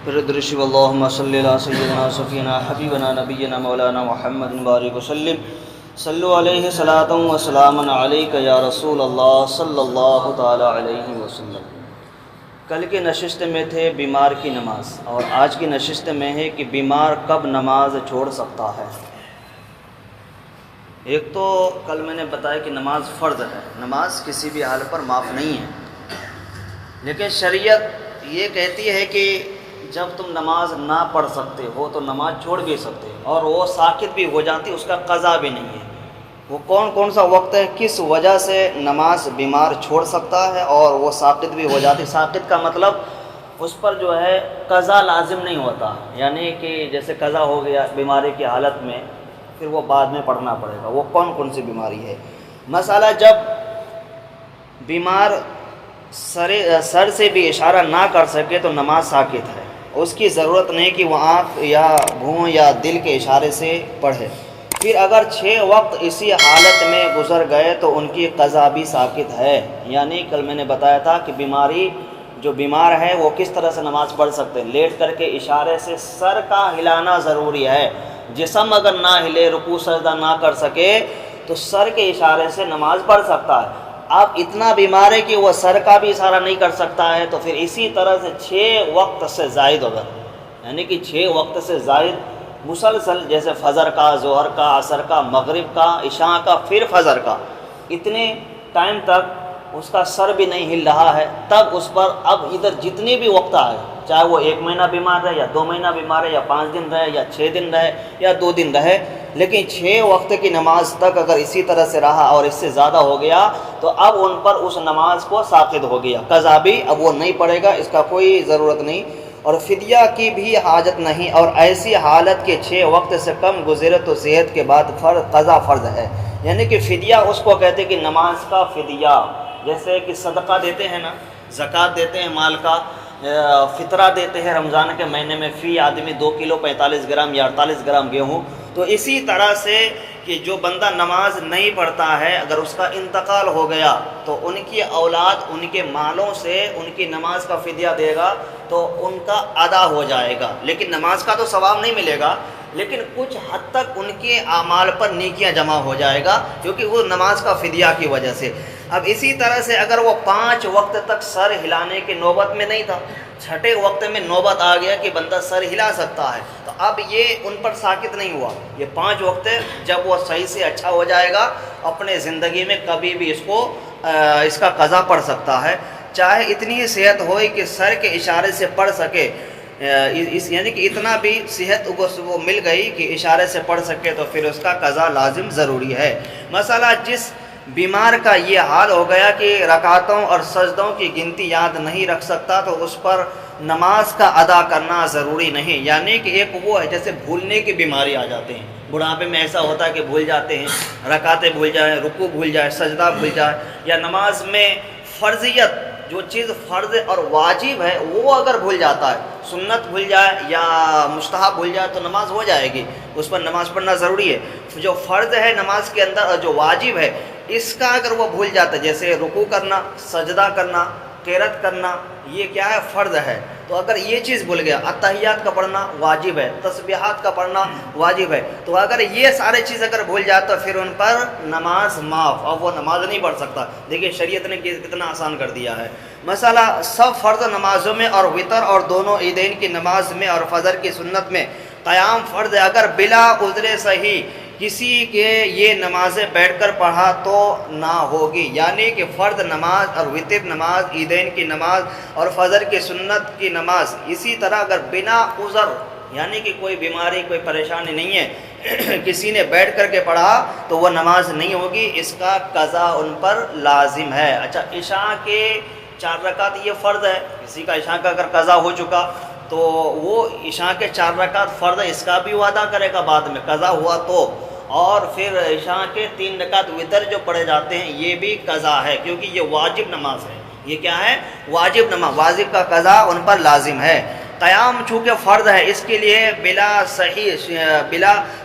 پھر درشی اللہم صلی اللہ سیدنا صفینا حبیبنا نبینا مولانا محمد بارک وسلم صلو علیہ صلاۃ و سلام علیک یا رسول اللہ صلی اللہ تعالی علیہ وسلم۔ کل کی نشست میں تھے بیمار کی نماز، اور آج کی نشست میں ہے کہ بیمار کب نماز چھوڑ سکتا ہے۔ ایک تو کل میں نے بتایا کہ نماز فرض ہے، نماز کسی بھی حال پر معاف نہیں ہے، لیکن شریعت یہ کہتی ہے کہ جب تم نماز نہ پڑھ سکتے ہو تو نماز چھوڑ بھی سکتے ہو، اور وہ ساقط بھی ہو جاتی، اس کا قضا بھی نہیں ہے۔ وہ کون سا وقت ہے، کس وجہ سے نماز بیمار چھوڑ سکتا ہے اور وہ ساقط بھی ہو جاتی۔ ساقط کا مطلب اس پر جو ہے قضا لازم نہیں ہوتا، یعنی کہ جیسے قضا ہو گیا بیماری کی حالت میں، پھر وہ بعد میں پڑھنا پڑے گا۔ وہ کون سی بیماری ہے؟ مسئلہ جب بیمار سر سے بھی اشارہ نہ کر سکے تو نماز ساقط ہے، اس کی ضرورت نہیں کہ وہ آنکھ یا منہ یا دل کے اشارے سے پڑھے۔ پھر اگر 6 وقت اسی حالت میں گزر گئے تو ان کی قضا بھی ساقط ہے۔ یعنی کل میں نے بتایا تھا کہ جو بیمار ہے وہ کس طرح سے نماز پڑھ سکتے ہیں، لیٹ کر کے اشارے سے سر کا ہلانا ضروری ہے۔ جسم اگر نہ ہلے، رکوع سجدہ نہ کر سکے تو سر کے اشارے سے نماز پڑھ سکتا ہے۔ اب اتنا بیمار ہے کہ وہ سر کا بھی اشارہ نہیں کر سکتا ہے، تو پھر اسی طرح سے 6 وقت سے زائد ہوگا، یعنی کہ 6 وقت سے زائد مسلسل، جیسے فجر کا، ظہر کا، عصر کا، مغرب کا، عشاء کا، پھر فجر کا، اتنے ٹائم تک اس کا سر بھی نہیں ہل رہا ہے، تب اس پر اب ادھر جتنی بھی وقت آئے، چاہے وہ 1 مہینہ بیمار رہے یا 2 مہینہ بیمار رہے یا 5 دن رہے یا 6 دن رہے یا 2 دن رہے، لیکن 6 وقت کی نماز تک اگر اسی طرح سے رہا اور اس سے زیادہ ہو گیا تو اب ان پر اس نماز کو ساقط ہو گیا، قضا بھی اب وہ نہیں پڑے گا، اس کا کوئی ضرورت نہیں، اور فدیہ کی بھی حاجت نہیں۔ اور ایسی حالت کے 6 وقت سے کم گزرے تو صحت کے بعد قضا فرض ہے۔ یعنی کہ فدیہ اس کو کہتے ہیں کہ نماز کا فدیہ، جیسے کہ صدقہ دیتے ہیں نا، زکوٰۃ دیتے ہیں مال کا، فطرہ دیتے ہیں رمضان کے مہینے میں فی آدمی 2 کلو 45 گرام یا 48 گرام گیہوں، تو اسی طرح سے کہ جو بندہ نماز نہیں پڑھتا ہے اگر اس کا انتقال ہو گیا تو ان کی اولاد ان کے مالوں سے ان کی نماز کا فدیہ دے گا تو ان کا ادا ہو جائے گا، لیکن نماز کا تو ثواب نہیں ملے گا، لیکن کچھ حد تک ان کے اعمال پر نیکیاں جمع ہو جائے گا، کیونکہ وہ نماز کا فدیہ کی وجہ سے۔ اب اسی طرح سے اگر وہ 5 وقت تک سر ہلانے کی نوبت میں نہیں تھا، 6ٹھے وقت میں نوبت آ گیا کہ بندہ سر ہلا سکتا ہے، تو اب یہ ان پر ساقط نہیں ہوا۔ یہ 5 وقت جب وہ صحیح سے اچھا ہو جائے گا، اپنے زندگی میں کبھی بھی اس کا قضا پڑ سکتا ہے، چاہے اتنی ہی صحت ہوئی کہ سر کے اشارے سے پڑھ سکے، یعنی کہ اتنا بھی صحت وہ مل گئی کہ اشارے سے پڑھ سکے تو پھر اس کا قضا لازم ضروری ہے۔ مسئلہ جس بیمار کا یہ حال ہو گیا کہ رکعتوں اور سجدوں کی گنتی یاد نہیں رکھ سکتا تو اس پر نماز کا ادا کرنا ضروری نہیں۔ یعنی کہ ایک وہ ہے جیسے بھولنے کی بیماری آ جاتے ہیں، بڑھاپے میں ایسا ہوتا ہے کہ بھول جاتے ہیں، رکعتیں بھول جائیں، رکوع بھول جائے، سجدہ بھول جائے، یا نماز میں فرضیت جو چیز فرض اور واجب ہے وہ اگر بھول جاتا ہے، سنت بھول جائے یا مستحب بھول جائے تو نماز ہو جائے گی، اس پر نماز پڑھنا ضروری ہے۔ جو فرض ہے نماز کے اندر اور جو واجب ہے اس کا اگر وہ بھول جاتا ہے، جیسے رکوع کرنا، سجدہ کرنا، قرات کرنا، یہ کیا ہے؟ فرض ہے۔ تو اگر یہ چیز بھول گیا، اتحیات کا پڑھنا واجب ہے، تسبیحات کا پڑھنا واجب ہے، تو اگر یہ سارے چیز اگر بھول جائے تو پھر ان پر نماز معاف، اور وہ نماز نہیں پڑھ سکتا۔ دیکھیے شریعت نے کتنا آسان کر دیا ہے۔ مسئلہ سب فرض نمازوں میں اور وتر اور دونوں عیدین کی نماز میں اور فجر کی سنت میں قیام فرض ہے، اگر بلا عذر صحیح کسی کے یہ نمازیں بیٹھ کر پڑھا تو نہ ہوگی۔ یعنی کہ فرض نماز اور وتر نماز، عیدین کی نماز اور فجر کی سنت کی نماز اسی طرح اگر بنا عذر، یعنی کہ کوئی بیماری کوئی پریشانی نہیں ہے، کسی نے بیٹھ کر کے پڑھا تو وہ نماز نہیں ہوگی، اس کا قضا ان پر لازم ہے۔ اچھا، عشاء کے 4 رکعت یہ فرض ہے، کسی کا عشاء کا اگر قضا ہو چکا تو وہ عشاء کے 4 رکعت فرض ہے، اس کا بھی وہ ادا کرے گا بعد میں قضا ہوا تو، اور پھر عشاء کے 3 رکعت وتر جو پڑھے جاتے ہیں یہ بھی قضا ہے، کیونکہ یہ واجب نماز ہے۔ یہ کیا ہے؟ واجب نماز، واجب کا قضا ان پر لازم ہے۔ قیام چونکہ فرض ہے اس کے لیے بلا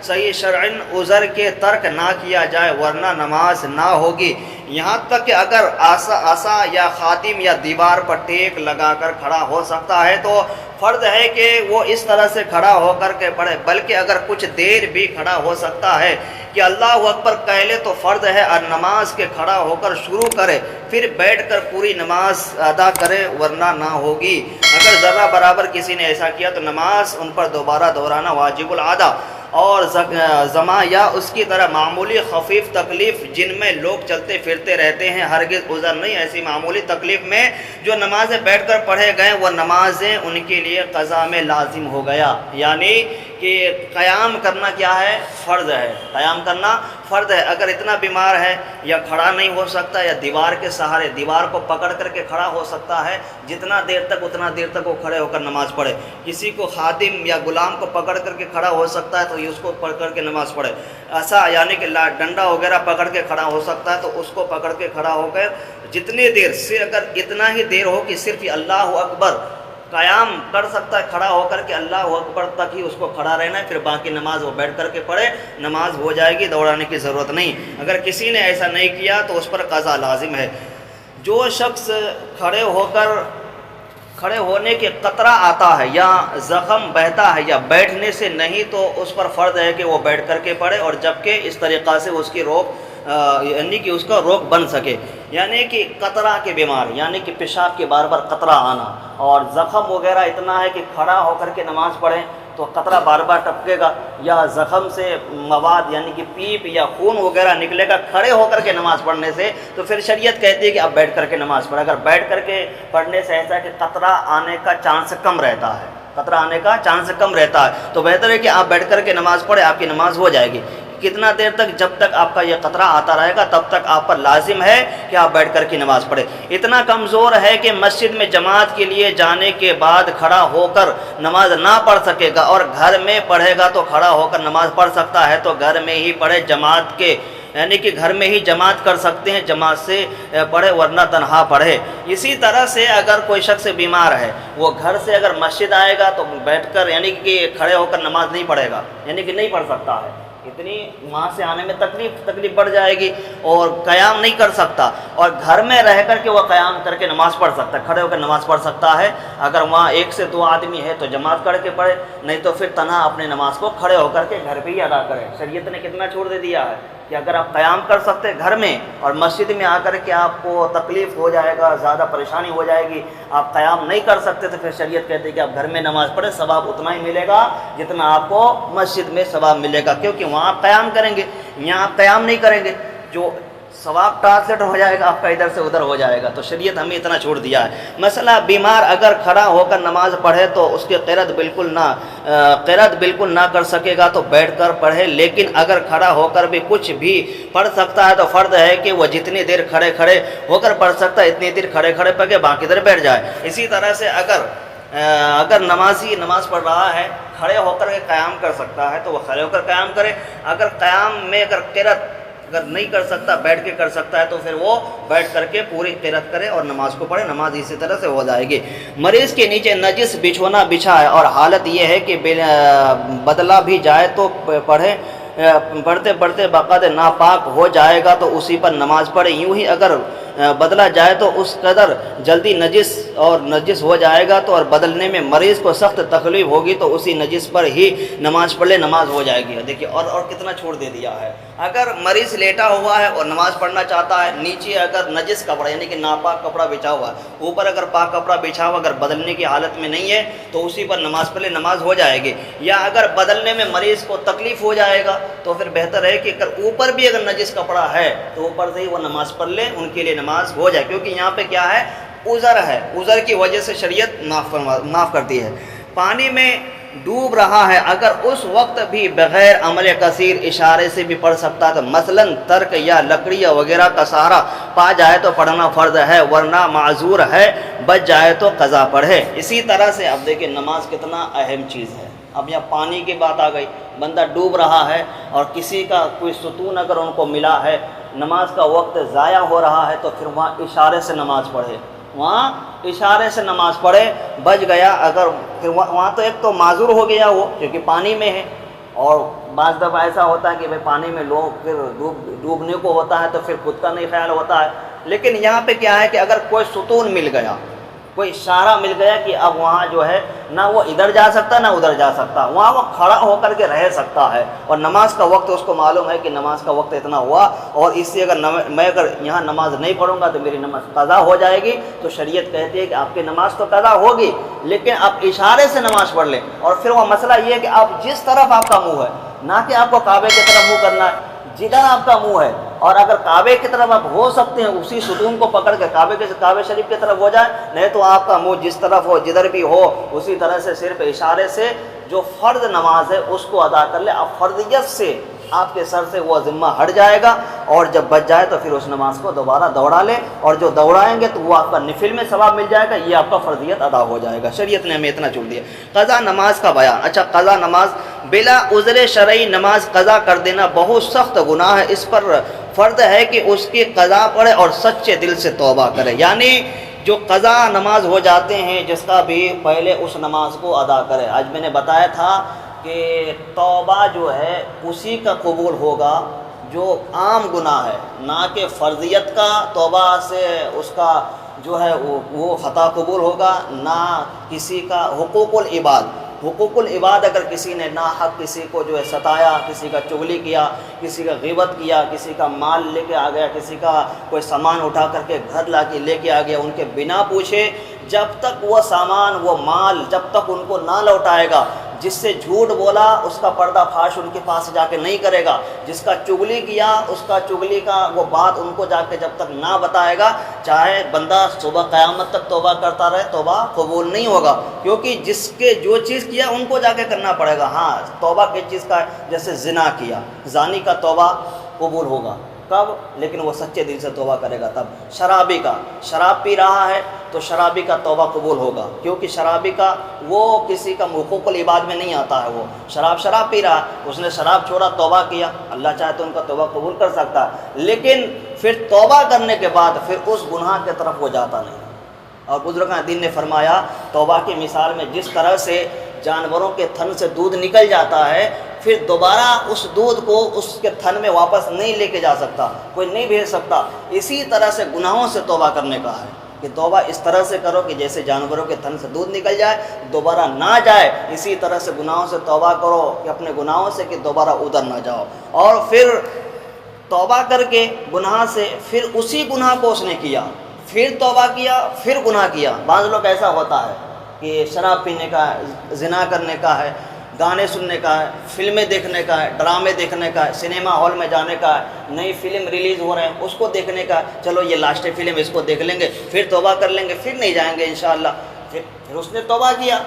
صحیح شرعن عذر کے ترک نہ کیا جائے ورنہ نماز نہ ہوگی۔ یہاں تک کہ اگر عصا یا خاتم یا دیوار پر ٹیک لگا کر کھڑا ہو سکتا ہے تو فرض ہے کہ وہ اس طرح سے کھڑا ہو کر کے پڑھے، بلکہ اگر کچھ دیر بھی کھڑا ہو سکتا ہے کہ اللہ اکبر کہہ لے تو فرض ہے اور نماز کے کھڑا ہو کر شروع کرے، پھر بیٹھ کر پوری نماز ادا کرے، ورنہ نہ ہوگی۔ اگر ذرہ برابر کسی نے ایسا کیا تو نماز ان پر دوبارہ دہرانا واجب العادہ اور زما یا اس کی طرح معمولی خفیف تکلیف جن میں لوگ چلتے پھرتے رہتے ہیں ہرگز عذر نہیں۔ ایسی معمولی تکلیف میں جو نمازیں بیٹھ کر پڑھے گئے وہ نمازیں ان کے لیے قضا میں لازم ہو گیا، یعنی کہ قیام کرنا کیا ہے؟ فرض ہے، قیام کرنا فرض ہے۔ اگر اتنا بیمار ہے یا کھڑا نہیں ہو سکتا یا دیوار کے سہارے دیوار کو پکڑ کر کے کھڑا ہو سکتا ہے، جتنا دیر تک اتنا دیر تک وہ کھڑے ہو کر نماز پڑھے۔ کسی کو خادم یا غلام کو پکڑ کر کے کھڑا ہو سکتا ہے تو یہ اس کو پکڑ کر کے نماز پڑھے۔ ایسا یعنی کہ ڈنڈا وغیرہ پکڑ کے کھڑا ہو سکتا ہے تو اس کو پکڑ کے کھڑا ہو کر جتنی دیر، صرف اگر اتنا ہی دیر ہو کہ صرف اللہ اکبر قیام کر سکتا ہے کھڑا ہو کر کے اللہ اکبر تک ہی اس کو کھڑا رہنا ہے، پھر باقی نماز وہ بیٹھ کر کے پڑھے، نماز ہو جائے گی، دوڑانے کی ضرورت نہیں۔ اگر کسی نے ایسا نہیں کیا تو اس پر قضا لازم ہے۔ جو شخص کھڑے ہونے کے قطرہ آتا ہے یا زخم بہتا ہے یا بیٹھنے سے نہیں تو اس پر فرض ہے کہ وہ بیٹھ کر کے پڑھے، اور جبکہ اس طریقہ سے اس کی یعنی کہ اس کا روک بن سکے۔ یعنی کہ قطرہ کے بیمار، یعنی کہ پیشاب کے بار بار قطرہ آنا، اور زخم وغیرہ اتنا ہے کہ کھڑا ہو کر کے نماز پڑھیں تو قطرہ بار بار ٹپکے گا، یا زخم سے مواد یعنی کہ پیپ یا خون وغیرہ نکلے گا کھڑے ہو کر کے نماز پڑھنے سے، تو پھر شریعت کہتی ہے کہ اب بیٹھ کر کے نماز پڑھے۔ اگر بیٹھ کر کے پڑھنے سے ایسا کہ قطرہ آنے کا چانس کم رہتا ہے، قطرہ آنے کا چانس کم رہتا ہے، تو بہتر ہے کہ آپ بیٹھ کر کے نماز پڑھیں، آپ کی نماز ہو جائے گی۔ کتنا دیر تک؟ جب تک آپ کا یہ قطرہ آتا رہے گا تب تک آپ پر لازم ہے کہ آپ بیٹھ کر کے نماز پڑھیں۔ اتنا کمزور ہے کہ مسجد میں جماعت کے لیے جانے کے بعد کھڑا ہو کر نماز نہ پڑھ سکے گا، اور گھر میں پڑھے گا تو کھڑا ہو کر نماز پڑھ سکتا ہے، تو گھر میں ہی پڑھے، جماعت کے یعنی کہ گھر میں ہی جماعت کر سکتے ہیں، جماعت سے پڑھے ورنہ تنہا پڑھے۔ اسی طرح سے اگر کوئی شخص بیمار ہے، وہ گھر سے اگر مسجد آئے گا تو بیٹھ کر یعنی کہ کھڑے ہو کر نماز نہیں پڑھے گا، یعنی کہ نہیں پڑھ سکتا ہے، اتنی وہاں سے آنے میں تکلیف بڑھ جائے گی اور قیام نہیں کر سکتا۔ اور گھر میں رہ کر کے وہ قیام کر کے نماز پڑھ سکتا ہے، کھڑے ہو کر نماز پڑھ سکتا ہے۔ اگر وہاں 1 سے 2 آدمی ہے تو جماعت کر کے پڑھے، نہیں تو پھر تنہا اپنے نماز کو کھڑے ہو کر کے گھر پہ ہی ادا کرے۔ شریعت نے کتنا چھوڑ دے دیا ہے کہ اگر آپ قیام کر سکتے گھر میں، اور مسجد میں آ کر کے آپ کو تکلیف ہو جائے گا، زیادہ پریشانی ہو جائے گی، آپ قیام نہیں کر سکتے، تو پھر شریعت کہتے ہے کہ آپ گھر میں نماز پڑھیں، ثواب اتنا ہی ملے گا جتنا آپ کو مسجد میں ثواب ملے گا، کیونکہ وہاں آپ قیام کریں گے، یہاں آپ قیام نہیں کریں گے، جو ثواب ٹرانسلیٹ ہو جائے گا آپ کا ادھر سے ادھر ہو جائے گا۔ تو شریعت ہمیں اتنا چھوڑ دیا ہے۔ مسئلہ بیمار اگر کھڑا ہو کر نماز پڑھے تو اس کی قرات بالکل نہ کر سکے گا تو بیٹھ کر پڑھے، لیکن اگر کھڑا ہو کر بھی کچھ بھی پڑھ سکتا ہے تو فرض ہے کہ وہ جتنی دیر کھڑے ہو کر پڑھ سکتا ہے اتنی دیر کھڑے پڑھے، باقی دیر بیٹھ جائے۔ اسی طرح سے اگر نمازی نماز پڑھ رہا ہے کھڑے ہو کر کے قیام کر سکتا ہے تو وہ کھڑے ہو کر قیام کرے، اگر قیام میں قرات اگر نہیں کر سکتا بیٹھ کے کر سکتا ہے تو پھر وہ بیٹھ کر کے پوری قرات کرے اور نماز کو پڑھے، نماز اسی طرح سے ہو جائے گی۔ مریض کے نیچے نجس بچھونا بچھا ہے اور حالت یہ ہے کہ بدلا بھی جائے تو پڑھتے بقد ناپاک ہو جائے گا تو اسی پر نماز پڑھے۔ یوں ہی اگر بدلا جائے تو اس قدر جلدی نجس ہو جائے گا تو اور بدلنے میں مریض کو سخت تکلیف ہوگی تو اسی نجس پر ہی نماز پڑھ لے، نماز ہو جائے گی۔ دیکھیے اور کتنا چھوڑ دے دیا ہے۔ اگر مریض لیٹا ہوا ہے اور نماز پڑھنا چاہتا ہے، نیچے اگر نجس کپڑا یعنی کہ ناپاک کپڑا بچھا ہوا ہے، اوپر اگر پاک کپڑا بچھا ہوا، اگر بدلنے کی حالت میں نہیں ہے تو اسی پر نماز پڑھ لے، نماز ہو جائے گی۔ یا اگر بدلنے میں مریض کو تکلیف ہو جائے گا تو پھر بہتر ہے کہ اگر اوپر بھی اگر نجس کپڑا ہے تو اوپر سے ہی وہ نماز پڑھ لے، ان کے لیے نماز ہو جائے، کیونکہ یہاں پہ کیا ہے؟ عذر ہے، عذر کی وجہ سے شریعت معاف کرتی ہے۔ پانی میں ڈوب رہا ہے، اگر اس وقت بھی بغیر عمل کثیر اشارے سے بھی پڑھ سکتا ہے تو مثلا ترک یا لکڑی وغیرہ کا سہارا پا جائے تو پڑھنا فرض ہے، ورنہ معذور ہے، بچ جائے تو قضا پڑھے۔ اسی طرح سے اب دیکھیں نماز کتنا اہم چیز ہے۔ اب یہاں پانی کی بات آ گئی، بندہ ڈوب رہا ہے اور کسی کا کوئی ستون اگر ان کو ملا ہے، نماز کا وقت ضائع ہو رہا ہے تو پھر وہاں اشارے سے نماز پڑھے، وہاں اشارے سے نماز پڑھے، بچ گیا۔ اگر پھر وہاں تو ایک تو معذور ہو گیا وہ کیونکہ پانی میں ہے، اور بعض دفعہ ایسا ہوتا ہے کہ بھائی پانی میں لو پھر ڈوبنے کو ہوتا ہے تو پھر خود کا نہیں خیال ہوتا ہے. لیکن یہاں پہ کیا ہے کہ اگر کوئی ستون مل گیا، کوئی اشارہ مل گیا کہ اب وہاں جو ہے نہ وہ ادھر جا سکتا نہ ادھر جا سکتا، وہاں وہ کھڑا ہو کر کے رہ سکتا ہے، اور نماز کا وقت اس کو معلوم ہے کہ نماز کا وقت اتنا ہوا، اور اس سے میں اگر یہاں نماز نہیں پڑھوں گا تو میری نماز قضا ہو جائے گی. تو شریعت کہتی ہے کہ آپ کی نماز تو قضا ہوگی، لیکن آپ اشارے سے نماز پڑھ لیں. اور پھر وہ مسئلہ یہ ہے کہ آپ جس طرف آپ کا منہ ہے، نہ کہ آپ کو کعبے کی طرف منہ کرنا ہے، جدھر آپ کا منہ ہے. اور اگر کعبے کی طرف آپ ہو سکتے ہیں اسی ستون کو پکڑ کے کعبے شریف کی طرف ہو جائے، نہیں تو آپ کا منہ جس طرف ہو جدھر بھی ہو اسی طرح سے صرف اشارے سے جو فرض نماز ہے اس کو ادا کر لے. اب فرضیت سے آپ کے سر سے وہ ذمہ ہٹ جائے گا، اور جب بچ جائے تو پھر اس نماز کو دوبارہ دوڑا لے، اور جو دوڑائیں گے تو وہ آپ کا نفل میں ثواب مل جائے گا، یہ آپ کا فرضیت ادا ہو جائے گا. شریعت نے ہمیں اتنا چھوڑ دیا. قضا نماز کا بیان. اچھا، قضا نماز بلا عذر شرعی نماز قضا کر دینا بہت سخت گناہ ہے. اس پر فرض ہے کہ اس کی قضا پڑھے اور سچے دل سے توبہ کرے. یعنی جو قضا نماز ہو جاتے ہیں جس کا بھی پہلے اس نماز کو ادا کرے. آج میں نے بتایا تھا کہ توبہ جو ہے اسی کا قبول ہوگا جو عام گناہ ہے، نہ کہ فرضیت کا توبہ سے اس کا جو ہے وہ خطا قبول ہوگا، نہ کسی کا حقوق العباد اگر کسی نے ناحق کسی کو جو ہے ستایا، کسی کا چغلی کیا، کسی کا غیبت کیا، کسی کا مال لے کے آ گیا، کسی کا کوئی سامان اٹھا کر کے گھر لا کے لے کے آ گیا، ان کے بنا پوچھے جب تک وہ سامان وہ مال جب تک ان کو نہ لوٹائے گا، جس سے جھوٹ بولا اس کا پردہ فاش ان کے پاس جا کے نہیں کرے گا، جس کا چغلی کیا اس کا چغلی کا وہ بات ان کو جا کے جب تک نہ بتائے گا، چاہے بندہ صبح قیامت تک توبہ کرتا رہے توبہ قبول نہیں ہوگا. کیونکہ جس کے جو چیز کیا ان کو جا کے کرنا پڑے گا. ہاں، توبہ کس چیز کا ہے؟ جیسے زنا کیا، زانی کا توبہ قبول ہوگا کب؟ لیکن وہ سچے دل سے توبہ کرے گا تب. شرابی کا، شراب پی رہا ہے تو شرابی کا توبہ قبول ہوگا، کیونکہ شرابی کا وہ کسی کا حقوق العباد میں نہیں آتا ہے. وہ شراب پی رہا ہے، اس نے شراب چھوڑا، توبہ کیا، اللہ چاہے تو ان کا توبہ قبول کر سکتا ہے. لیکن پھر توبہ کرنے کے بعد پھر اس گناہ کی طرف وہ جاتا نہیں. اور بزرگان دین نے فرمایا توبہ کی مثال میں جس طرح سے جانوروں کے تھن سے دودھ نکل جاتا ہے، پھر دوبارہ اس دودھ کو اس کے تھن میں واپس نہیں لے کے جا سکتا، کوئی نہیں بھیج سکتا، اسی طرح سے گناہوں سے توبہ کرنے کا ہے کہ توبہ اس طرح سے کرو کہ جیسے جانوروں کے تھن سے دودھ نکل جائے دوبارہ نہ جائے، اسی طرح سے گناہوں سے توبہ کرو کہ اپنے گناہوں سے کہ دوبارہ ادھر نہ جاؤ. اور پھر توبہ کر کے گناہ سے پھر اسی گناہ کو اس نے کیا، پھر توبہ کیا، پھر گناہ کیا. بعض لوگ ایسا ہوتا ہے کہ شراب پینے کا ہے، زنا کرنے کا ہے، گانے سننے کا ہے، فلمیں دیکھنے کا ہے، ڈرامے دیکھنے کا ہے، سنیما ہال میں جانے کا ہے، نئی فلم ریلیز ہو رہے ہیں اس کو دیکھنے کا ہے، چلو یہ لاسٹ فلم اس کو دیکھ لیں گے پھر توبہ کر لیں گے، پھر نہیں جائیں گے انشاءاللہ. پھر اس نے توبہ کیا،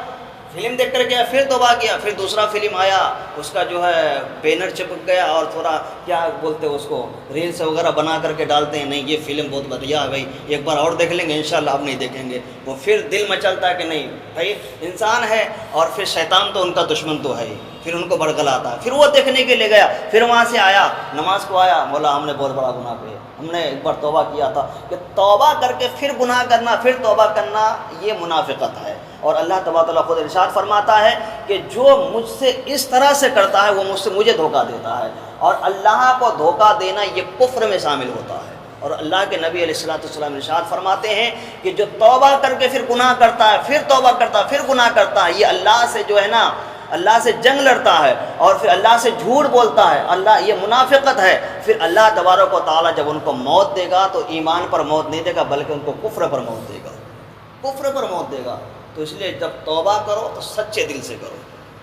فلم دیکھ کر گیا، پھر توبہ کیا، پھر دوسرا فلم آیا، اس کا جو ہے بینر چپک گیا اور تھوڑا کیا بولتے ہیں اس کو ریلس وغیرہ بنا کر کے ڈالتے ہیں، نہیں یہ فلم بہت بڑھیا ہے بھائی ایک بار اور دیکھ لیں گے انشاءاللہ اب نہیں دیکھیں گے. وہ پھر دل میں چلتا ہے کہ نہیں بھائی انسان ہے، اور پھر شیطان تو ان کا دشمن تو ہے ہی، پھر ان کو بڑگلاتا ہے. پھر وہ دیکھنے کے لیے گیا، پھر وہاں سے آیا نماز کو آیا، مولا ہم نے بہت بڑا گناہ کیا، ہم نے ایک بار توبہ کیا تھا. کہ توبہ کر کے پھر گناہ کرنا، پھر توبہ کرنا، یہ منافقت ہے. اور اللہ تبارک و تعالیٰ خود ارشاد فرماتا ہے کہ جو مجھ سے اس طرح سے کرتا ہے وہ مجھے دھوکہ دیتا ہے. اور اللہ کو دھوکہ دینا یہ کفر میں شامل ہوتا ہے. اور اللہ کے نبی علیہ الصلوۃ والسلام ارشاد فرماتے ہیں کہ جو توبہ کر کے پھر گناہ کرتا ہے، پھر توبہ کرتا ہے، پھر گناہ کرتا ہے، یہ اللہ سے جو ہے نا اللہ سے جنگ لڑتا ہے اور پھر اللہ سے جھوٹ بولتا ہے. اللہ یہ منافقت ہے. پھر اللہ تبارک و تعالیٰ جب ان کو موت دے گا تو ایمان پر موت نہیں دے گا بلکہ ان کو کفر پر موت دے گا، کفر پر موت دے گا. تو اس لیے جب توبہ کرو تو سچے دل سے کرو،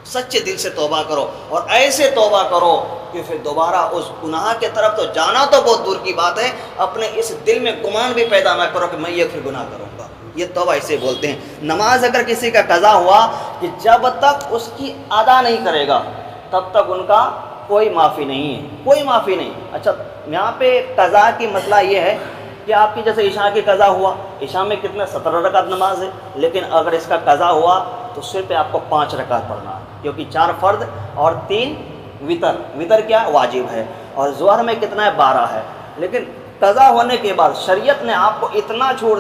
سچے دل سے توبہ کرو، اور ایسے توبہ کرو کہ پھر دوبارہ اس گناہ کے طرف تو جانا تو بہت دور کی بات ہے، اپنے اس دل میں گمان بھی پیدا نہ کرو کہ میں یہ پھر گناہ کروں گا. یہ توبہ اسے بولتے ہیں. نماز اگر کسی کا قضا ہوا کہ جب تک اس کی ادا نہیں کرے گا تب تک ان کا کوئی معافی نہیں ہے، کوئی معافی نہیں. اچھا یہاں پہ قضا کی مسئلہ یہ ہے کہ آپ کی جیسے عشاء کی قضا ہوا، عشاء میں کتنے 17 رکعت نماز ہے، لیکن اگر اس کا قضا ہوا تو صرف آپ کو 5 رکعت پڑھنا ہے، کیونکہ 4 فرض اور 3 وطر. وطر کیا واجب ہے. اور ظہر میں کتنا ہے 12 ہے. لیکن قضا ہونے کے بعد شریعت نے آپ کو اتنا چھوڑ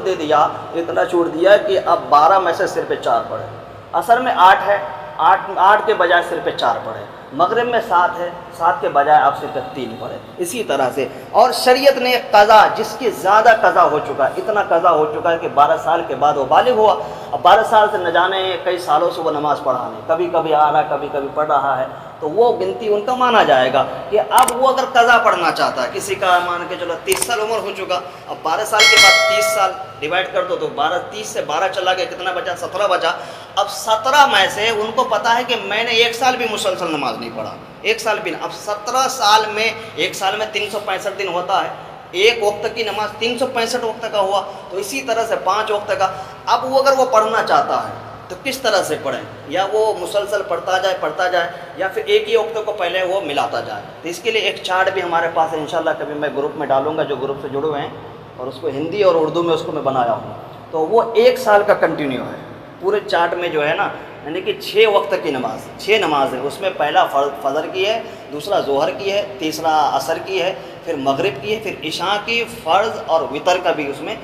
دیا کہ اب 12 میں سے صرف 4 پڑھے. عصر میں 8 ہے، 8 کے بجائے صرف 4 پڑھے، مغرب میں 7 ہے، 7 کے بجائے آپ صرف 3 پڑھے، اسی طرح سے۔ اور شریعت نے قضا، جس کی زیادہ قضا ہو چکا ہے، اتنا قضا ہو چکا ہے کہ 12 سال کے بعد وہ بالغ ہوا، اب 12 سال سے نہ جانے کئی سالوں سے وہ نماز پڑھا نہیں، کبھی کبھی آ رہا کبھی کبھی پڑھ رہا ہے، تو وہ گنتی ان کا مانا جائے گا کہ اب وہ اگر قضا پڑھنا چاہتا ہے، کسی کا مان کے چلو 30 سال عمر ہو چکا، اب 12 سال کے بعد 30 سال ڈیوائڈ کر دو تو 30 سے 12 چلا گیا، کتنا بچا؟ 17 بچا۔ اب 17 میں سے ان کو پتا ہے کہ میں نے 1 سال بھی مسلسل نماز نہیں پڑھا، 1 سال بھی، اب 17 سال میں 1 سال میں 365 دن ہوتا ہے، ایک وقت کی نماز 365 وقت کا ہوا، تو اسی طرح سے 5 وقت کا۔ اب وہ اگر وہ پڑھنا چاہتا ہے تو کس طرح سے پڑھیں؟ یا وہ مسلسل پڑھتا جائے یا پھر ایک ہی وقت کو پہلے وہ ملاتا جائے؟ تو اس کے لیے ایک چارٹ بھی ہمارے پاس ہے، انشاءاللہ کبھی میں گروپ میں ڈالوں گا، جو گروپ سے جڑے ہوئے ہیں، اور اس کو ہندی اور اردو میں اس کو میں بنایا ہوں، تو وہ 1 سال کا کنٹینیو ہے پورے چارٹ میں جو ہے نا، یعنی کہ 6 وقت کی نماز، 6 نماز ہے، اس میں پہلا فجر کی ہے، دوسرا ظہر کی ہے، تیسرا عصر کی ہے، پھر مغرب کی ہے، پھر عشاء کی، فرض اور وتر کا بھی اس میں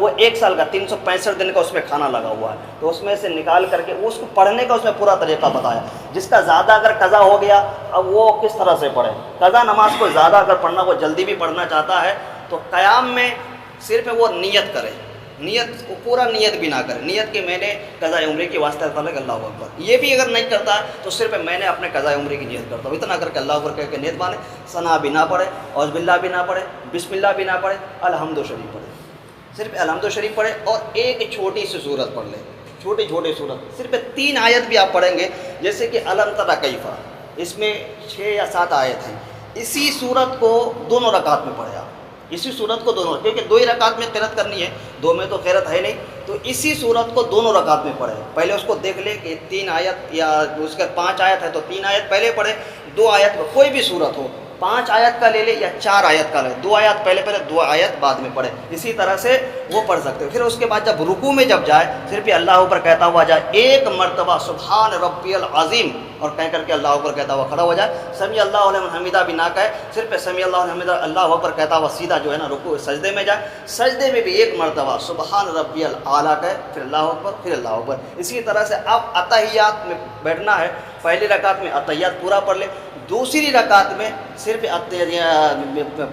وہ 1 سال کا 365 دن کا اس میں کھانا لگا ہوا ہے، تو اس میں سے نکال کر کے اس کو پڑھنے کا اس میں پورا طریقہ بتایا۔ جس کا زیادہ اگر قضا ہو گیا، اب وہ کس طرح سے پڑھے؟ قضا نماز کو زیادہ اگر پڑھنا، وہ جلدی بھی پڑھنا چاہتا ہے تو قیام میں صرف وہ نیت کرے، نیت کو پورا نیت بھی نہ کرے، نیت کہ میں نے قضاء عمرے کے واسطے اللہ اکبر، یہ بھی اگر نہیں کرتا ہے تو صرف میں نے اپنے قضاء عمرے کی نیت کرتا ہوں، اتنا کر کے اللہ اکبر کہہ کے نیت بانے، ثنا بھی نہ پڑھے، اعوذ باللہ بھی نہ پڑھے، بسم اللہ بھی نہ پڑھے، الحمد شریف پڑھے، صرف الحمد شریف پڑھے، اور ایک چھوٹی سی سورت پڑھ لے، چھوٹی سورت، صرف 3 آیت بھی آپ پڑھیں گے، جیسے کہ الم تری کیف، اس میں 6 یا 7 آیت ہیں، اسی سورت کو دونوں رکعت میں پڑھے آپ، اسی صورت کو دونوں، کیونکہ 2 ہی رکعت میں قرات کرنی ہے، 2 میں تو قرات ہے نہیں، تو اسی صورت کو دونوں رکعت میں پڑھے، پہلے اس کو دیکھ لے کہ 3 آیت یا اس کا 5 آیت ہے تو 3 آیت پہلے پڑھے، 2 آیت کوئی بھی صورت ہو، 5 آیت کا لے لے یا 4 آیت کا لے، 2 آیت پہلے 2 آیت بعد میں پڑھے، اسی طرح سے وہ پڑھ سکتے ہیں۔ پھر اس کے بعد جب رکوع میں جب جائے، صرف اللہ اوپر کہتا ہوا جائے، 1 مرتبہ سبحان ربی العظیم اور کہہ کر کے اللہ اوپر کہتا ہوا کھڑا ہو جائے، سمیع اللہ لمن حمیدہ بھی نہ کہے، صرف سمیع اللہ لمن حمیدہ اللہ اوپر کہتا ہوا سیدھا جو ہے نا رکوع سجدے میں جائے، سجدے میں بھی 1 مرتبہ سبحان ربی الاعلیٰ کہے، پھر اللہ اکبر، پھر اللہ اکبر۔ اسی طرح سے اب اتحیات میں بیٹھنا ہے، پہلی رکعت میں اتحیات پورا پڑھ لے، دوسری رکعت میں صرف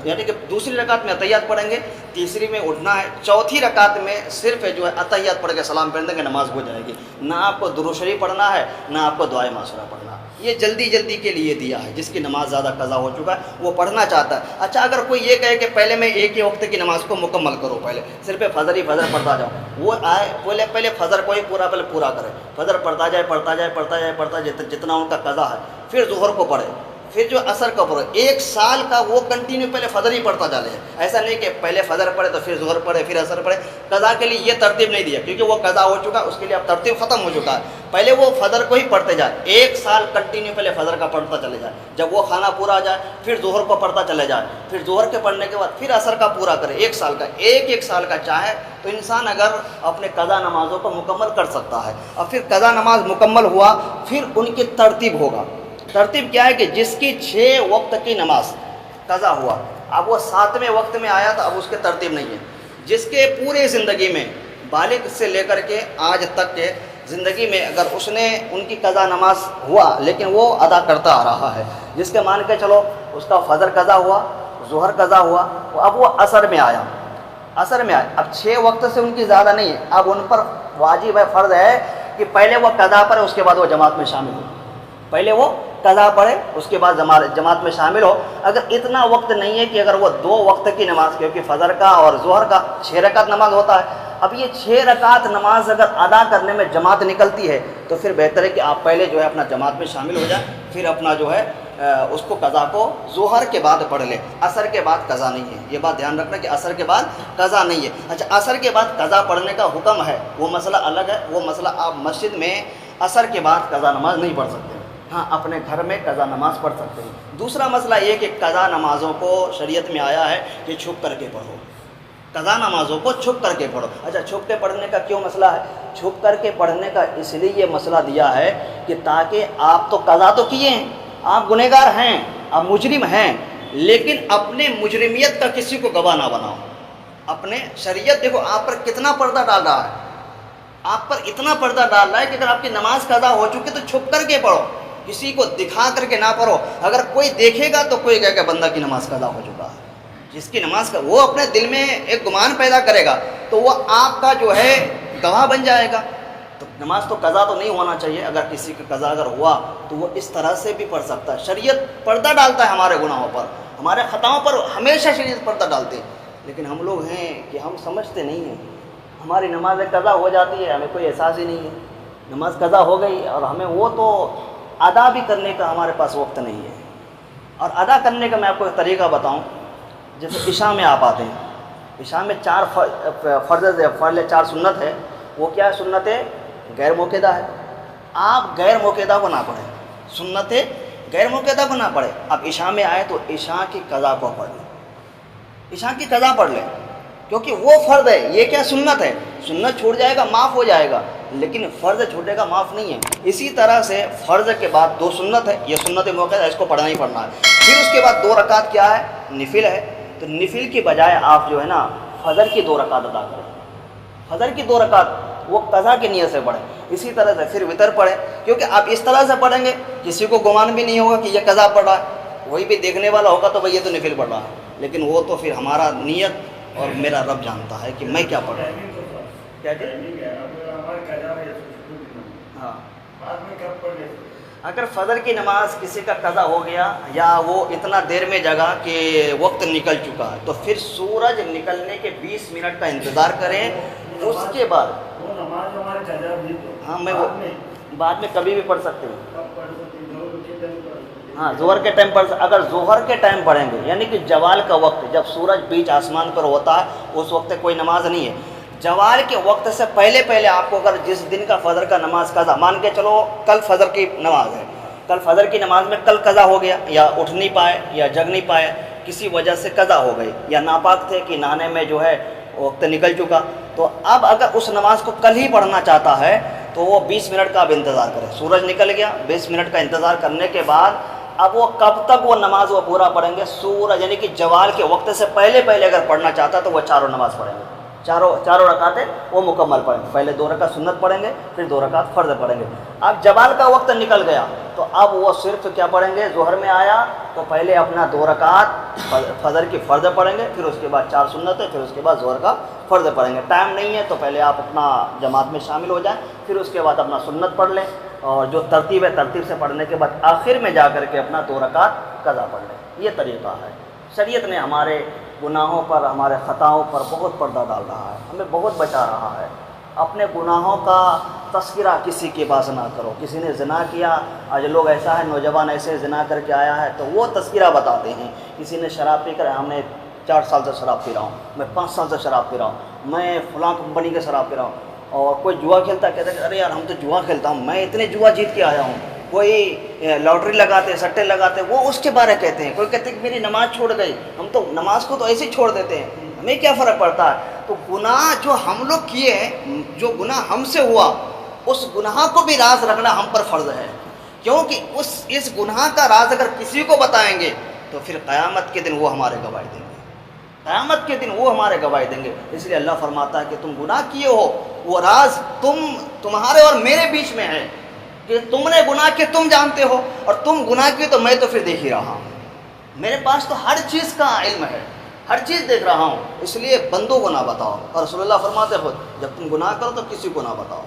یعنی کہ دوسری رکعت میں اتحیات پڑھیں گے، تیسری میں اٹھنا ہے، چوتھی رکعت میں صرف جو ہے اتحیات پڑھ کے سلام پھیر دیں گے، نماز ہو جائے گی، نہ آپ کو درود شریف پڑھنا ہے، نہ آپ کو دعائے معاشرہ پڑھنا۔ یہ جلدی کے لیے دیا ہے، جس کی نماز زیادہ قضا ہو چکا ہے وہ پڑھنا چاہتا ہے۔ اچھا، اگر کوئی یہ کہے کہ پہلے میں ایک ہی وقت کی نماز کو مکمل کرو، پہلے صرف فجر پڑھتا جاؤ، وہ آئے پہلے فجر کو ہی پورا کرے، فجر پڑھتا جائے جتنا ان کا قضا ہے، پھر ظہر کو پڑھے، پھر جو عصر کا پڑھے، 1 سال کا وہ کنٹینیو پہلے فجر ہی پڑھتا چلے، ایسا نہیں کہ پہلے فجر پڑھے تو پھر ظہر پڑھے پھر عصر پڑھے۔ قضا کے لیے یہ ترتیب نہیں دیا، کیونکہ وہ قضا ہو چکا، اس کے لیے اب ترتیب ختم ہو چکا ہے، پہلے وہ فجر کو ہی پڑھتے جائے، 1 سال کنٹینیو پہلے فجر کا پڑھتا چلے جائے، جب وہ کھانا پورا آ جائے پھر ظہر کو پڑھتا چلے جائے، پھر ظہر کے پڑھنے کے بعد پھر عصر کا پورا کرے، 1 سال کا، ایک سال کا چاہے تو انسان اگر اپنے قضا نمازوں کو مکمل کر سکتا ہے۔ اور پھر قضا نماز مکمل ہوا، پھر ان کی ترتیب ہوگا۔ ترتیب کیا ہے کہ جس کی 6 وقت کی نماز قضا ہوا، اب وہ 7ویں وقت میں آیا تو اب اس کی ترتیب نہیں ہے۔ جس کے پورے زندگی میں بالغ سے لے کر کے آج تک کے زندگی میں اگر اس نے ان کی قضا نماز ہوا لیکن وہ ادا کرتا آ رہا ہے، جس کے مان کے چلو اس کا فجر قضا ہوا، ظہر قضا ہوا، اب وہ عصر میں آیا، اب 6 وقت سے ان کی زیادہ نہیں ہے، اب ان پر واجب ہے، فرض ہے کہ پہلے وہ قضا پڑھے، اس کے بعد وہ جماعت میں شامل ہو، پہلے وہ قضا پڑھے اس کے بعد جماعت میں شامل ہو۔ اگر اتنا وقت نہیں ہے کہ اگر وہ 2 وقت کی نماز، کیونکہ فجر کا اور ظہر کا 6 رکعت نماز ہوتا ہے، اب یہ 6 رکعت نماز اگر ادا کرنے میں جماعت نکلتی ہے تو پھر بہتر ہے کہ آپ پہلے جو ہے اپنا جماعت میں شامل ہو جائیں، پھر اپنا جو ہے اس کو قضا کو ظہر کے بعد پڑھ لیں، عصر کے بعد قضا نہیں ہے، یہ بات دھیان رکھنا کہ عصر کے بعد قضا نہیں ہے۔ اچھا، عصر کے بعد قضا پڑھنے کا حکم ہے، وہ مسئلہ الگ ہے، وہ مسئلہ آپ مسجد میں عصر کے بعد قضا نماز نہیں پڑھ سکتے، ہاں اپنے گھر میں قضا نماز پڑھ سکتے ہیں۔ دوسرا مسئلہ یہ کہ قضا نمازوں کو شریعت میں آیا ہے کہ چھپ کر کے پڑھو، قضا نمازوں کو چھپ کر کے پڑھو۔ اچھا، چھپ کے پڑھنے کا کیوں مسئلہ ہے؟ چھپ کر کے پڑھنے کا اس لیے یہ مسئلہ دیا ہے کہ تاکہ آپ تو قضا تو کیے ہیں، آپ گنہگار ہیں، آپ مجرم ہیں، لیکن اپنے مجرمیت کا کسی کو گواہ نہ بناؤ۔ اپنے شریعت دیکھو آپ پر کتنا پردہ ڈال رہا ہے، آپ پر اتنا پردہ ڈال رہا ہے کہ اگر آپ کی نماز قضا ہو چکی تو چھپ کر کے پڑھو، کسی کو دکھا کر کے نہ پڑھو۔ اگر کوئی دیکھے گا تو کوئی کہے کہ بندہ کی نماز قضا ہو چکا ہے۔ جس کی نماز کا وہ اپنے دل میں ایک گمان پیدا کرے گا تو وہ آپ کا جو ہے گواہ بن جائے گا۔ تو نماز تو قضا تو نہیں ہونا چاہیے، اگر کسی کا قضا اگر ہوا تو وہ اس طرح سے بھی پڑھ سکتا ہے۔ شریعت پردہ ڈالتا ہے ہمارے گناہوں پر، ہمارے خطاؤں پر ہمیشہ شریعت پردہ ڈالتے ہیں، لیکن ہم لوگ ہیں کہ ہم سمجھتے نہیں ہیں۔ ہماری نماز قضا ہو جاتی ہے، ہمیں کوئی احساس ہی نہیں ہے، نماز قضا ہو گئی اور ہمیں وہ تو ادا بھی کرنے کا ہمارے پاس وقت نہیں ہے۔ اور ادا کرنے کا میں آپ کو ایک طریقہ بتاؤں، جیسے عشاء میں آپ آتے ہیں، عشاء میں 4 فرض ہے، 4 سنت ہے۔ وہ کیا ہے؟ سنت غیر موقعہ ہے۔ آپ غیر موقعہ کو نہ پڑھیں، سنت غیر موقعہ کو نہ پڑھیں۔ اب عشاء میں آئے تو عشاء کی قضا کو پڑھ لیں، عشاء کی قضا پڑھ لیں، کیونکہ وہ فرض ہے، یہ کیا سنت ہے۔ سنت چھوٹ جائے گا معاف ہو جائے گا، لیکن فرض چھوٹے گا معاف نہیں ہے۔ اسی طرح سے فرض کے بعد 2 سنت ہے، یہ سنت موقع ہے، اس کو پڑھنا ہی پڑھنا ہے۔ پھر اس کے بعد 2 رکعت کیا ہے؟ نفل ہے۔ تو نفل کی بجائے آپ جو ہے نا فجر کی 2 رکعت ادا کریں، فجر کی 2 رکعت وہ قضا کی نیت سے پڑھیں۔ اسی طرح سے پھر وتر پڑھیں، کیونکہ آپ اس طرح سے پڑھیں گے کسی کو گمان بھی نہیں ہوگا کہ یہ قضا پڑھ رہا ہے، وہی بھی دیکھنے والا ہوگا تو بھائی یہ تو نفل پڑھ رہا ہے، لیکن وہ تو پھر ہمارا نیت اور میرا رب جانتا ہے کہ میں کیا پڑھ رہا ہوں۔ کیا ہاں، اگر فجر کی نماز کسی کا قضا ہو گیا یا وہ اتنا دیر میں جگا کہ وقت نکل چکا ہے، تو پھر سورج نکلنے کے 20 منٹ کا انتظار کریں۔ اس کے بعد ہاں، میں وہ بعد میں کبھی بھی پڑھ سکتے ہیں۔ ہاں، ظہر کے ٹائم پڑھ، اگر ظہر کے ٹائم پڑھیں گے یعنی کہ زوال کا وقت، جب سورج بیچ آسمان پر ہوتا ہے اس وقت کوئی نماز نہیں ہے۔ زوال کے وقت سے پہلے آپ کو اگر جس دن کا فجر کا نماز قضا، مان کے چلو کل فجر کی نماز ہے، کل فجر کی نماز میں کل قضا ہو گیا، یا اٹھ نہیں پائے یا جگ نہیں پائے، کسی وجہ سے قضا ہو گئی، یا ناپاک تھے کہ نہانے میں جو ہے وقت نکل چکا، تو اب اگر اس نماز کو کل ہی پڑھنا چاہتا ہے تو وہ 20 منٹ کا اب انتظار کرے۔ سورج نکل گیا، 20 منٹ کا انتظار کرنے کے بعد اب وہ کب تک وہ نماز وہ پورا پڑھیں گے؟ سورج یعنی کہ زوال کے وقت سے پہلے اگر پڑھنا چاہتا تو وہ 4 نماز پڑھیں گے، چاروں رکعتیں وہ مکمل پڑھیں گے۔ پہلے 2 رکعت سنت پڑھیں گے، پھر 2 رکعت فرض پڑھیں گے۔ اب زوال کا وقت نکل گیا تو اب وہ صرف کیا پڑھیں گے؟ ظہر میں آیا تو پہلے اپنا 2 رکعت فجر کی فرض پڑھیں گے، پھر اس کے بعد 4 سنت ہے، پھر اس کے بعد ظہر کا فرض پڑھیں گے۔ ٹائم نہیں ہے تو پہلے آپ اپنا جماعت میں شامل ہو جائیں، پھر اس کے بعد اپنا سنت پڑھ لیں، اور جو ترتیب ہے ترتیب سے پڑھنے کے بعد آخر میں جا کر کے اپنا 2 رکعت قضا پڑھ لیں۔ یہ طریقہ ہے۔ شریعت نے ہمارے گناہوں پر، ہمارے خطاؤں پر بہت پردہ ڈال رہا ہے، ہمیں بہت بچا رہا ہے۔ اپنے گناہوں کا تذکرہ کسی کے پاس نہ کرو۔ کسی نے زنا کیا، آج لوگ ایسا ہے، نوجوان ایسے زنا کر کے آیا ہے تو وہ تذکرہ بتاتے ہیں۔ کسی نے شراب پی کر، ہم نے 4 سال سے شراب پی رہا ہوں، میں 5 سال سے شراب پی رہا ہوں، میں فلاں کمپنی کے شراب پی رہا ہوں۔ اور کوئی جوا کھیلتا ہے، کہتا ہے ارے یار ہم تو جوا کھیلتا ہوں، میں اتنے جوا جیت کے آیا ہوں۔ کوئی لاٹری لگاتے، سٹے لگاتے، وہ اس کے بارے کہتے ہیں۔ کوئی کہتے ہیں کہ میری نماز چھوڑ گئی، ہم تو نماز کو تو ایسے ہی چھوڑ دیتے ہیں، ہمیں کیا فرق پڑتا ہے؟ تو گناہ جو ہم لوگ کیے ہیں، جو گناہ ہم سے ہوا، اس گناہ کو بھی راز رکھنا ہم پر فرض ہے، کیونکہ اس گناہ کا راز اگر کسی کو بتائیں گے تو پھر قیامت کے دن وہ ہمارے گواہی دیں گے، قیامت کے دن وہ ہمارے گواہی دیں گے۔ اس لیے اللہ فرماتا ہے کہ تم گناہ کیے ہو، وہ راز تمہارے اور میرے بیچ میں ہے، کہ تم نے گناہ کیے تم جانتے ہو، اور تم گناہ کیے تو میں تو پھر دیکھ ہی رہا ہوں، میرے پاس تو ہر چیز کا علم ہے، ہر چیز دیکھ رہا ہوں، اس لیے بندوں کو نہ بتاؤ۔ اور رسول اللہ فرماتے ہو جب تم گناہ کرو تو کسی کو نہ بتاؤ،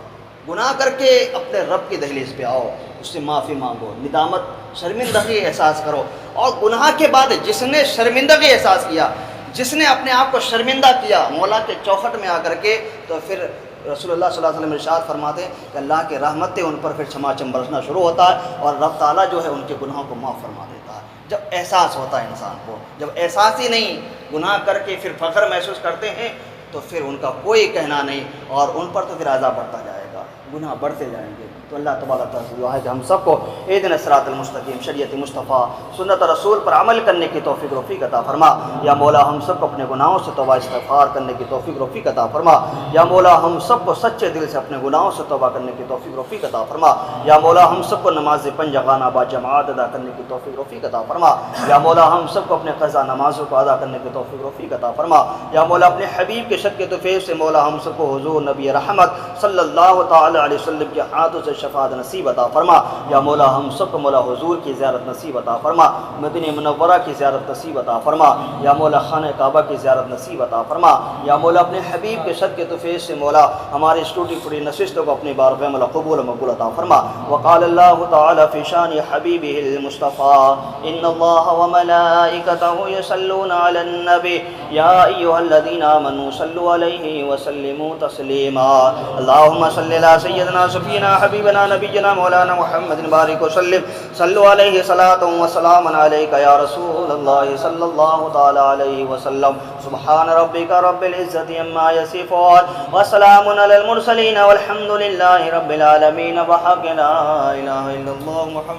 گناہ کر کے اپنے رب کی دہلیز پہ آؤ، اس سے معافی مانگو، ندامت، شرمندگی احساس کرو۔ اور گناہ کے بعد جس نے شرمندگی احساس کیا، جس نے اپنے آپ کو شرمندہ کیا مولا کے چوکھٹ میں آ کر کے، تو پھر رسول اللہ صلی اللہ علیہ وسلم ارشاد فرماتے ہیں کہ اللہ کے رحمت ان پر پھر چھماچم برسنا شروع ہوتا ہے، اور رب تعالیٰ جو ہے ان کے گناہوں کو معاف فرما دیتا ہے۔ جب احساس ہوتا ہے انسان کو، جب احساس ہی نہیں، گناہ کر کے پھر فخر محسوس کرتے ہیں تو پھر ان کا کوئی کہنا نہیں، اور ان پر تو پھر عذاب بڑھتا جائے گا، گناہ بڑھتے جائیں گے۔ تو اللہ تبارک تعالیٰ سے دعا ہے کہ ہم سب کو اہدنا الصراط المستقیم، شریعت مصطفیٰ، سنت رسول پر عمل کرنے کی توفیق رفیق عطا فرما۔ یا مولا ہم سب کو اپنے گناہوں سے توبہ استغفار کرنے کی توفیق رفیق عطا فرما۔ یا مولا ہم سب کو سچے دل سے اپنے گناہوں سے توبہ کرنے کی توفیق رفیق عطا فرما۔ یا مولا ہم سب کو نماز پنجگانہ با جماعت ادا کرنے کی توفیق رفیق عطا فرما۔ یا مولا ہم سب کو اپنے قضا نمازوں کو ادا کرنے کی توفیق رفیق عطا فرما۔ یا مولا اپنے حبیب کے صدقے طفیل سے مولا ہم سب کو حضور نبی رحمت صلی اللہ تعالی علیہ وسلم کے ہاتھوں سے شفاعت نصیب عطا فرما۔ یا مولا ہم سب کو مولا حضور کی زیارت نصیب عطا فرما، مدینہ منورہ کی زیارت نصیب عطا فرما۔ یا مولا خانہ کعبہ کی زیارت نصیب عطا فرما۔ یا مولا اپنے حبیب کے صدقے طفیل سے مولا ہماری اس ٹوٹی پھوٹی نشستوں کو اپنی بارگاہ مولا قبول و مقبول عطا فرما۔ وقال اللہ تعالی فی شان حبیبہ المصطفیٰ ان اللہ وملائکتہ یصلون علی النبی یا ایھا الذین آمنوا صلوا علیہ وسلموا تسلیما۔ اللہم صلی علی سیدنا سفینا حبیبنا نبینا مولانا محمد بارک وسلم، صلوا علیہ صلاۃ و سلام علیک یا رسول اللہ صلی اللہ تعالی علیہ وسلم۔ سبحان ربک رب العزۃ عما یصفون وسلام علی المرسلین والحمد للہ رب العالمین۔ بحق لا الہ الا اللہ محمد